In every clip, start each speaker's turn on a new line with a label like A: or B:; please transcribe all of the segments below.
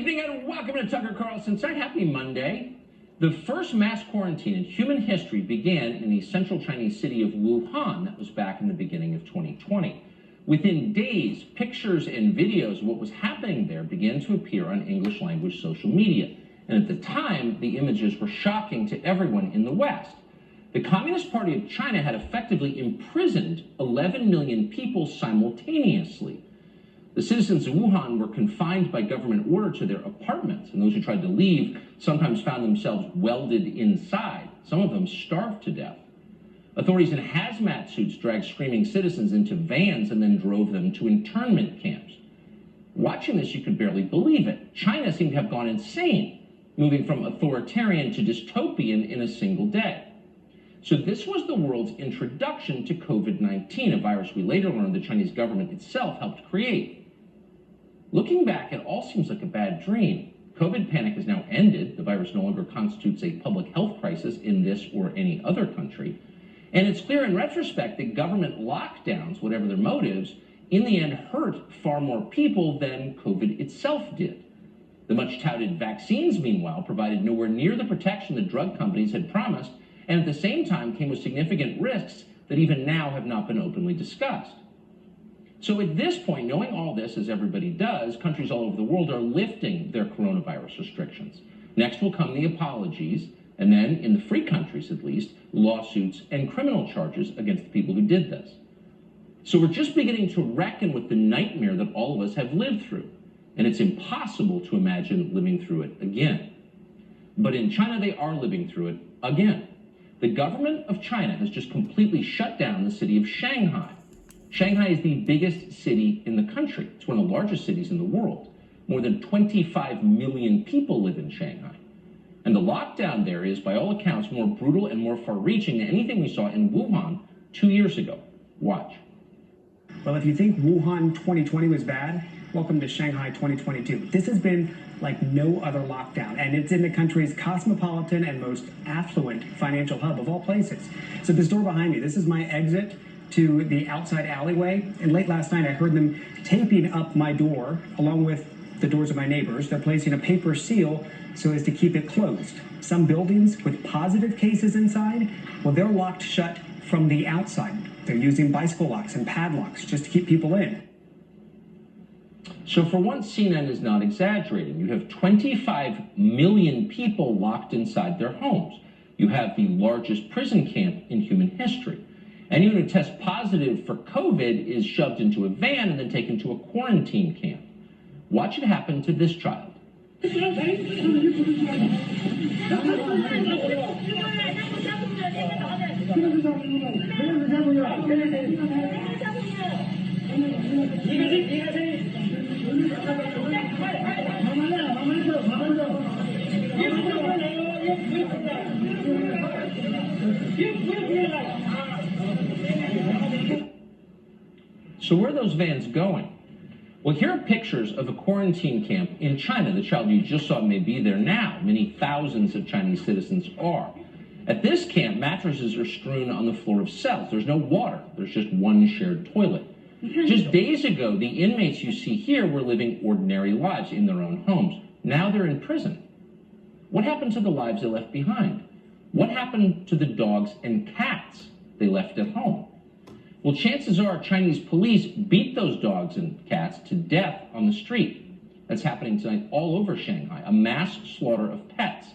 A: evening and welcome to Tucker Carlson. Sorry, happy Monday. The first mass quarantine in human history began in the central Chinese city of Wuhan. That was back in the beginning of 2020. Within days, pictures and videos of what was happening there began to appear on English language social media. And at the time, the images were shocking to everyone in the West. The Communist Party of China had effectively imprisoned 11 million people simultaneously. The citizens of Wuhan were confined by government order to their apartments, and those who tried to leave sometimes found themselves welded inside. Some of them starved to death. Authorities in hazmat suits dragged screaming citizens into vans and then drove them to internment camps. Watching this, you could barely believe it. China seemed to have gone insane, moving from authoritarian to dystopian in a single day. So this was the world's introduction to COVID-19, a virus we later learned the Chinese government itself helped create. Looking back, it all seems like a bad dream. COVID panic is now ended. The virus no longer constitutes a public health crisis in this or any other country. And it's clear in retrospect that government lockdowns, whatever their motives, in the end hurt far more people than COVID itself did. The much touted vaccines, meanwhile, provided nowhere near the protection the drug companies had promised, and at the same time came with significant risks that even now have not been openly discussed. So at this point, knowing all this, as everybody does, countries all over the world are lifting their coronavirus restrictions. Next will come the apologies, and then, in the free countries at least, lawsuits and criminal charges against the people who did this. So we're just beginning to reckon with the nightmare that all of us have lived through, and it's impossible to imagine living through it again. But in China, they are living through it again. The government of China has just completely shut down the city of Shanghai. Shanghai is the biggest city in the country. It's one of the largest cities in the world. More than 25 million people live in Shanghai. And the lockdown there is, by all accounts, more brutal and more far-reaching than anything we saw in Wuhan 2 years ago. Watch.
B: Well, if you think Wuhan 2020 was bad, welcome to Shanghai 2022. This has been like no other lockdown, and it's in the country's cosmopolitan and most affluent financial hub of all places. So this door behind me, this is my exit to the outside alleyway, and late last night I heard them taping up my door along with the doors of my neighbors. They're placing a paper seal so as to keep it closed. Some buildings with positive cases inside, well, they're locked shut from the outside. They're using bicycle locks and padlocks just to keep people in.
A: So for once, CNN is not exaggerating. You have 25 million people locked inside their homes. You have the largest prison camp in human history. Anyone who tests positive for COVID is shoved into a van and then taken to a quarantine camp. Watch it happen to this child. So where are those vans going? Well, here are pictures of a quarantine camp in China. The child you just saw may be there now. Many thousands of Chinese citizens are. At this camp, mattresses are strewn on the floor of cells. There's no water. There's just one shared toilet. Just days ago, the inmates you see here were living ordinary lives in their own homes. Now they're in prison. What happened to the lives they left behind? What happened to the dogs and cats they left at home? Well, chances are Chinese police beat those dogs and cats to death on the street. That's happening tonight all over Shanghai, a mass slaughter of pets.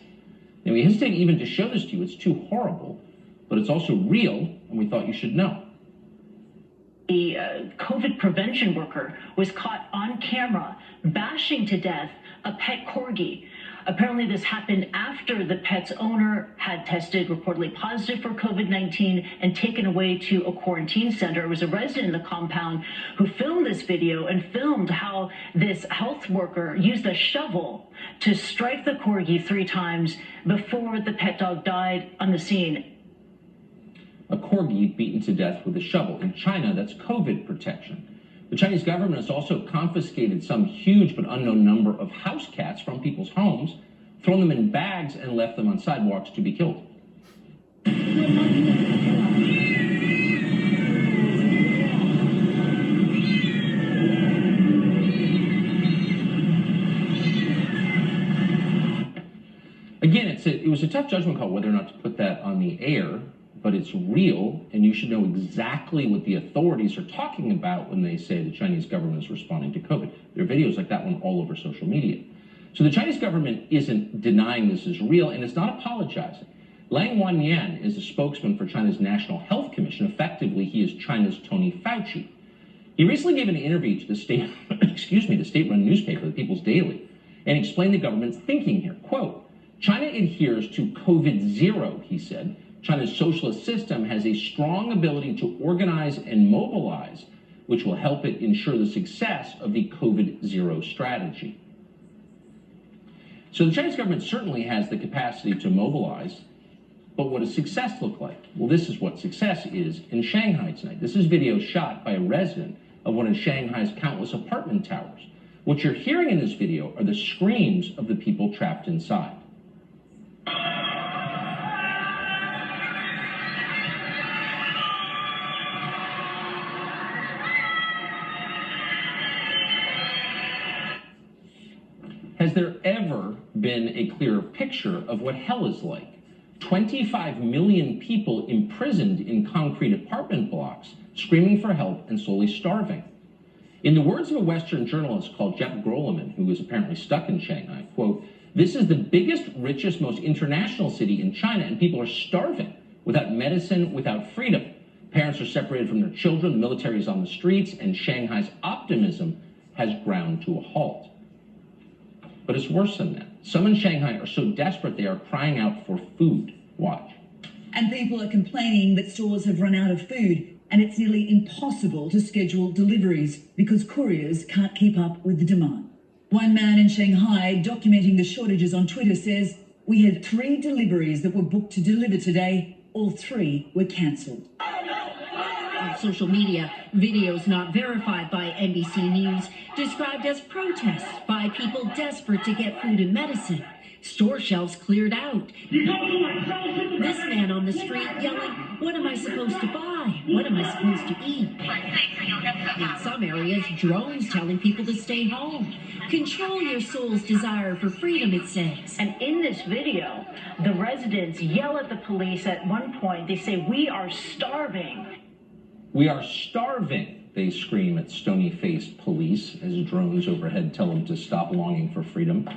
A: Now, we hesitate even to show this to you. It's too horrible, but it's also real, and we thought you should know.
C: The COVID prevention worker was caught on camera bashing to death a pet corgi. Apparently, this happened after the pet's owner had tested reportedly positive for COVID-19 and taken away to a quarantine center. It was a resident in the compound who filmed this video and filmed how this health worker used a shovel to strike the corgi 3 times before the pet dog died on the scene.
A: A corgi beaten to death with a shovel. In China, that's COVID protection. The Chinese government has also confiscated some huge but unknown number of house cats from people's homes, thrown them in bags, and left them on sidewalks to be killed. was a tough judgment call whether or not to put that on the air, but it's real, and you should know exactly what the authorities are talking about when they say the Chinese government is responding to COVID. There are videos like that one all over social media. So the Chinese government isn't denying this is real, and it's not apologizing. Lang Wanyan is the spokesman for China's National Health Commission. Effectively, he is China's Tony Fauci. He recently gave an interview to the state-run newspaper, the People's Daily, and explained the government's thinking here. Quote, China adheres to COVID zero, he said. China's socialist system has a strong ability to organize and mobilize, which will help it ensure the success of the COVID zero strategy. So the Chinese government certainly has the capacity to mobilize, but what does success look like? Well, this is what success is in Shanghai tonight. This is video shot by a resident of one of Shanghai's countless apartment towers. What you're hearing in this video are the screams of the people trapped inside. Has there ever been a clearer picture of what hell is like? 25 million people imprisoned in concrete apartment blocks, screaming for help and slowly starving. In the words of a Western journalist called Jeff Groleman, who is apparently stuck in Shanghai, quote, this is the biggest, richest, most international city in China, and people are starving without medicine, without freedom. Parents are separated from their children, the military is on the streets, and Shanghai's optimism has ground to a halt. But it's worse than that. Some in Shanghai are so desperate they are crying out for food. Watch.
D: And people are complaining that stores have run out of food and it's nearly impossible to schedule deliveries because couriers can't keep up with the demand. One man in Shanghai documenting the shortages on Twitter says, we had 3 deliveries that were booked to deliver today. All 3 were cancelled.
E: On social media, videos not verified by NBC News described as protests by people desperate to get food and medicine. Store shelves cleared out. This man on the street yelling, what am I supposed to buy? What am I supposed to eat? In some areas, drones telling people to stay home. Control your soul's desire for freedom, it says.
C: And in this video, the residents yell at the police at one point. They say, we are starving.
A: We are starving, they scream at stony-faced police as drones overhead tell them to stop longing for freedom.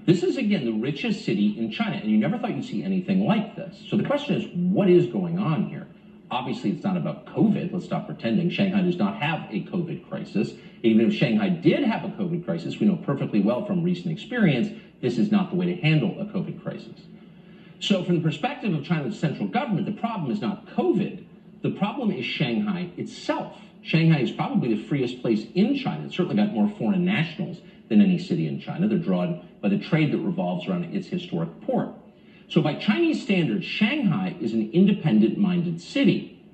A: This is, again, the richest city in China, and you never thought you'd see anything like this. So the question is, what is going on here? Obviously, it's not about COVID. Let's stop pretending. Shanghai does not have a COVID crisis. Even if Shanghai did have a COVID crisis, we know perfectly well from recent experience, this is not the way to handle a COVID crisis. So from the perspective of China's central government, the problem is not COVID. The problem is Shanghai itself. Shanghai is probably the freest place in China. It's certainly got more foreign nationals than any city in China. They're drawn by the trade that revolves around its historic port. So by Chinese standards, Shanghai is an independent-minded city.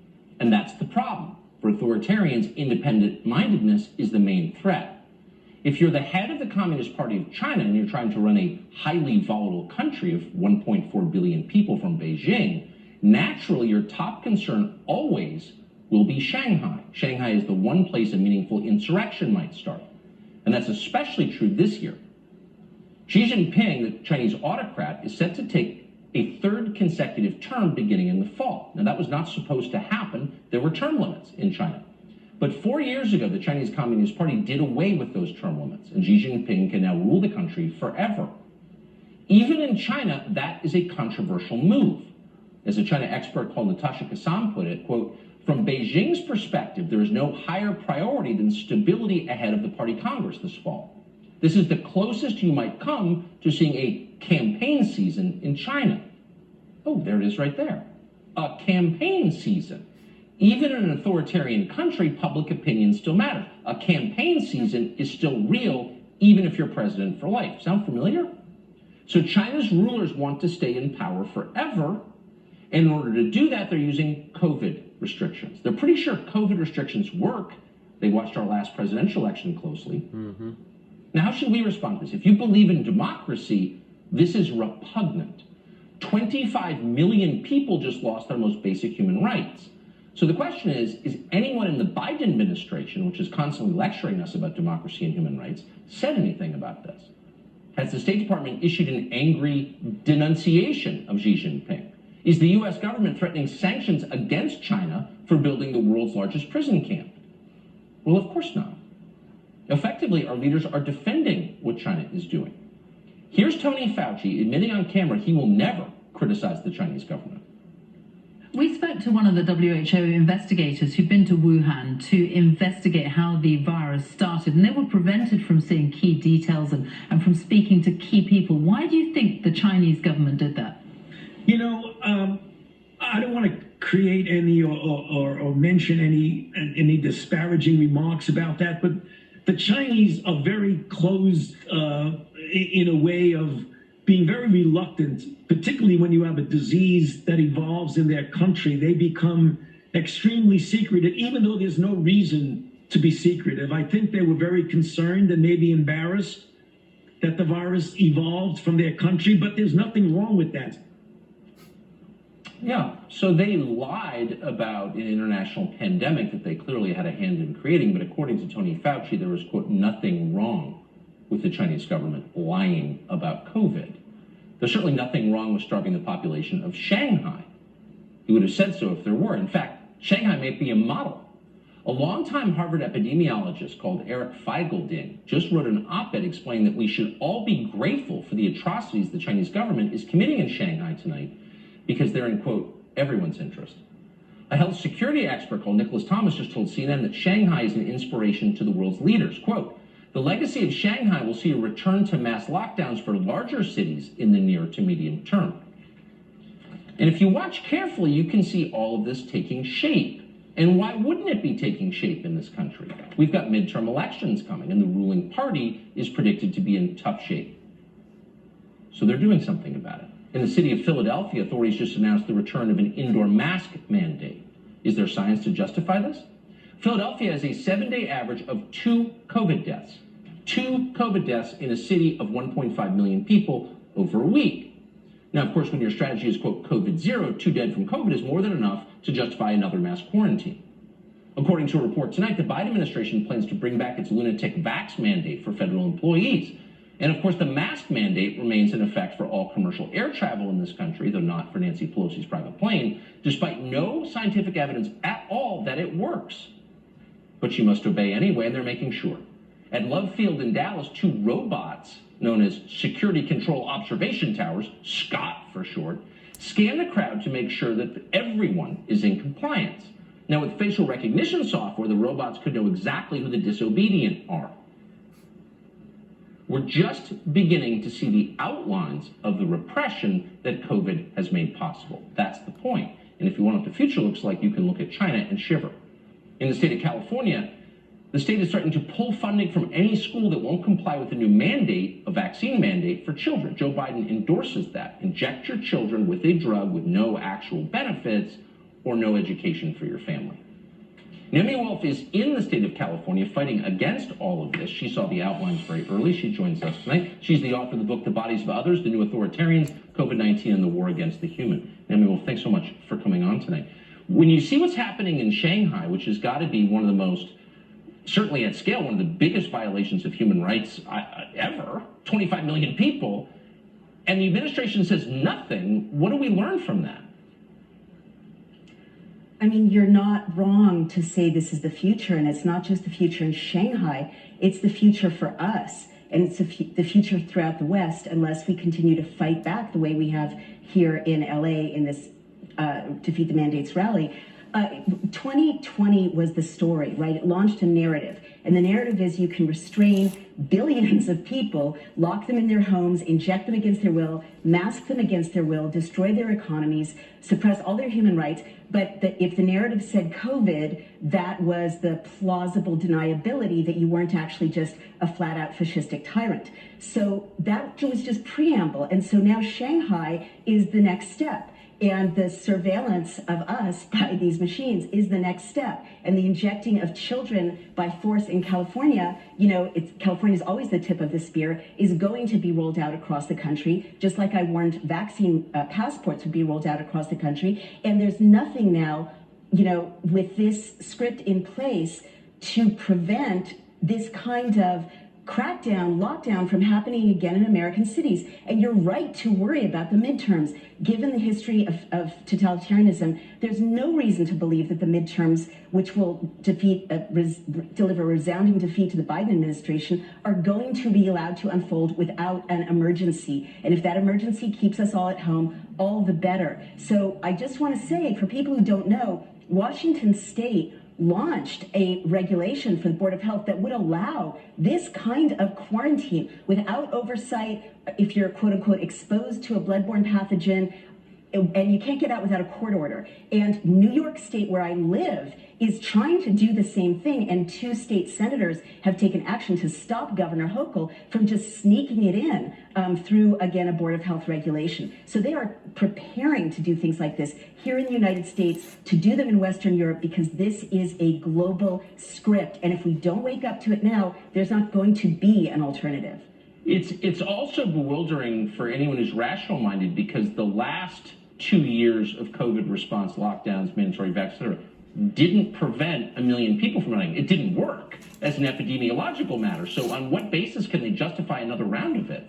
A: And that's the problem. For authoritarians, independent-mindedness is the main threat. If you're the head of the Communist Party of China and you're trying to run a highly volatile country of 1.4 billion people from Beijing, naturally, your top concern always will be Shanghai. Shanghai is the one place a meaningful insurrection might start. And that's especially true this year. Xi Jinping, the Chinese autocrat, is set to take a 3rd consecutive term beginning in the fall. Now, that was not supposed to happen. There were term limits in China. But 4 years ago, the Chinese Communist Party did away with those term limits, and Xi Jinping can now rule the country forever. Even in China, that is a controversial move. As a China expert called Natasha Kassam put it, quote, from Beijing's perspective, there is no higher priority than stability ahead of the party Congress this fall. This is the closest you might come to seeing a campaign season in China. Oh, there it is right there. A campaign season. Even in an authoritarian country, public opinion still matters. A campaign season is still real, even if you're president for life. Sound familiar? So China's rulers want to stay in power forever. And in order to do that, they're using COVID restrictions. They're pretty sure COVID restrictions work. They watched our last presidential election closely. Now, how should we respond to this? If you believe in democracy, this is repugnant. 25 million people just lost their most basic human rights. So the question is anyone in the Biden administration, which is constantly lecturing us about democracy and human rights, said anything about this? Has the State Department issued an angry denunciation of Xi Jinping? Is the U.S. government threatening sanctions against China for building the world's largest prison camp? Well, of course not. Effectively, our leaders are defending what China is doing. Here's Tony Fauci admitting on camera he will never criticize the Chinese government.
F: We spoke to one of the WHO investigators who'd been to Wuhan to investigate how the virus started, and they were prevented from seeing key details and from speaking to key people. Why do you think the Chinese government did that?
G: You know, I don't want to create any or mention any disparaging remarks about that, but the Chinese are very closed in a way of being very reluctant, particularly when you have a disease that evolves in their country. They become extremely secretive, even though there's no reason to be secretive. I think they were very concerned and maybe embarrassed that the virus evolved from their country, but there's nothing wrong with that.
A: Yeah, so they lied about an international pandemic that they clearly had a hand in creating, but according to Tony Fauci, there was, quote, nothing wrong with the Chinese government lying about COVID. There's certainly nothing wrong with starving the population of Shanghai. He would have said so if there were. In fact, Shanghai may be a model. A longtime Harvard epidemiologist called Eric Feigelding just wrote an op-ed explaining that we should all be grateful for the atrocities the Chinese government is committing in Shanghai tonight because they're in, quote, everyone's interest. A health security expert called Nicholas Thomas just told CNN that Shanghai is an inspiration to the world's leaders. Quote, the legacy of Shanghai will see a return to mass lockdowns for larger cities in the near to medium term. And if you watch carefully, you can see all of this taking shape. And why wouldn't it be taking shape in this country? We've got midterm elections coming, and the ruling party is predicted to be in tough shape. So they're doing something about it. In the city of Philadelphia, authorities just announced the return of an indoor mask mandate. Is there science to justify this? Philadelphia has a 7-day average of 2 COVID deaths. 2 COVID deaths in a city of 1.5 million people over a week. Now, of course, when your strategy is, quote, COVID zero, 2 dead from COVID is more than enough to justify another mass quarantine. According to a report tonight, the Biden administration plans to bring back its lunatic vax mandate for federal employees. And of course, the mask mandate remains in effect for all commercial air travel in this country, though not for Nancy Pelosi's private plane, despite no scientific evidence at all that it works. But you must obey anyway, and they're making sure. At Love Field in Dallas, 2 robots, known as Security Control Observation Towers, SCOT for short, scan the crowd to make sure that everyone is in compliance. Now, with facial recognition software, the robots could know exactly who the disobedient are. We're just beginning to see the outlines of the repression that COVID has made possible. That's the point. And if you want what the future looks like, you can look at China and shiver. In the state of California, the state is starting to pull funding from any school that won't comply with the new mandate, a vaccine mandate for children. Joe Biden endorses that. Inject your children with a drug with no actual benefits or no education for your family. Naomi Wolf is in the state of California fighting against all of this. She saw the outlines very early. She joins us tonight. She's the author of the book, The Bodies of Others, The New Authoritarians, COVID-19 and the War Against the Human. Naomi Wolf, thanks so much for coming on tonight. When you see what's happening in Shanghai, which has got to be one of the most, certainly at scale, one of the biggest violations of human rights ever, 25 million people, and the administration says nothing, what do we learn from that?
H: I mean, you're not wrong to say this is the future, and it's not just the future in Shanghai, it's the future for us, and it's the future throughout the West unless we continue to fight back the way we have here in LA in this Defeat the Mandates rally. 2020 was the story, right? It launched a narrative. And the narrative is you can restrain billions of people, lock them in their homes, inject them against their will, mask them against their will, destroy their economies, suppress all their human rights. But if the narrative said COVID, that was the plausible deniability that you weren't actually just a flat out fascistic tyrant. So that was just preamble. And so now Shanghai is the next step. And the surveillance of us by these machines is the next step. And the injecting of children by force in California, you know, California is always the tip of the spear, is going to be rolled out across the country, just like I warned vaccine passports would be rolled out across the country. And there's nothing now, you know, with this script in place to prevent this kind of lockdown from happening again in American cities. And you're right to worry about the midterms. Given the history of totalitarianism, there's no reason to believe that the midterms, which will deliver a resounding defeat to the Biden administration, are going to be allowed to unfold without an emergency. And if that emergency keeps us all at home, all the better. So I just want to say, for people who don't know, Washington State launched a regulation for the Board of Health that would allow this kind of quarantine without oversight if you're quote unquote exposed to a bloodborne pathogen, and you can't get out without a court order. And New York State, where I live, is trying to do the same thing, and 2 state senators have taken action to stop Governor Hochul from just sneaking it in through, again, a Board of Health regulation. So they are preparing to do things like this here in the United States, to do them in Western Europe, because this is a global script. And if we don't wake up to it now, there's not going to be an alternative.
A: It's also bewildering for anyone who's rational-minded, because the last 2 years of COVID response, lockdowns, mandatory vaccines, etc., didn't prevent 1 million people from dying. It didn't work as an epidemiological matter. So on what basis can they justify another round of it?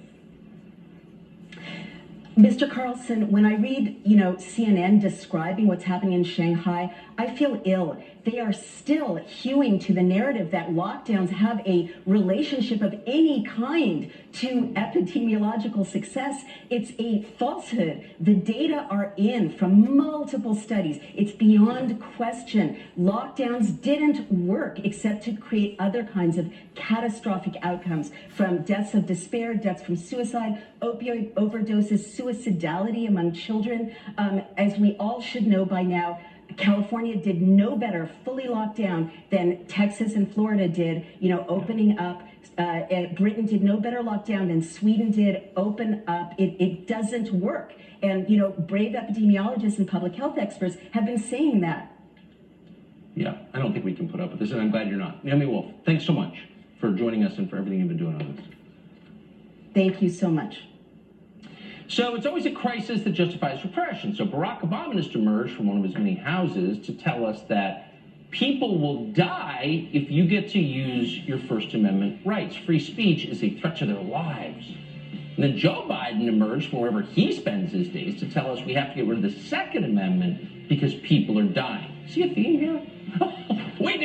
H: Mr. Carlson, when I read, CNN describing what's happening in Shanghai, I feel ill. They are still hewing to the narrative that lockdowns have a relationship of any kind to epidemiological success. It's a falsehood. The data are in from multiple studies. It's beyond question. Lockdowns didn't work except to create other kinds of catastrophic outcomes, from deaths of despair, deaths from suicide, opioid overdoses, suicidality among children. As we all should know by now, California did no better fully locked down than Texas and Florida did, opening up. Britain did no better lockdown than Sweden did, open up. It doesn't work. And, brave epidemiologists and public health experts have been saying that.
A: Yeah, I don't think we can put up with this, and I'm glad you're not. Naomi Wolf, thanks so much for joining us and for everything you've been doing on this.
H: Thank you so much.
A: So it's always a crisis that justifies repression. So Barack Obama just emerged from one of his many houses to tell us that people will die if you get to use your First Amendment rights. Free speech is a threat to their lives. And then Joe Biden emerged from wherever he spends his days to tell us we have to get rid of the Second Amendment because people are dying. See a theme here? Wait,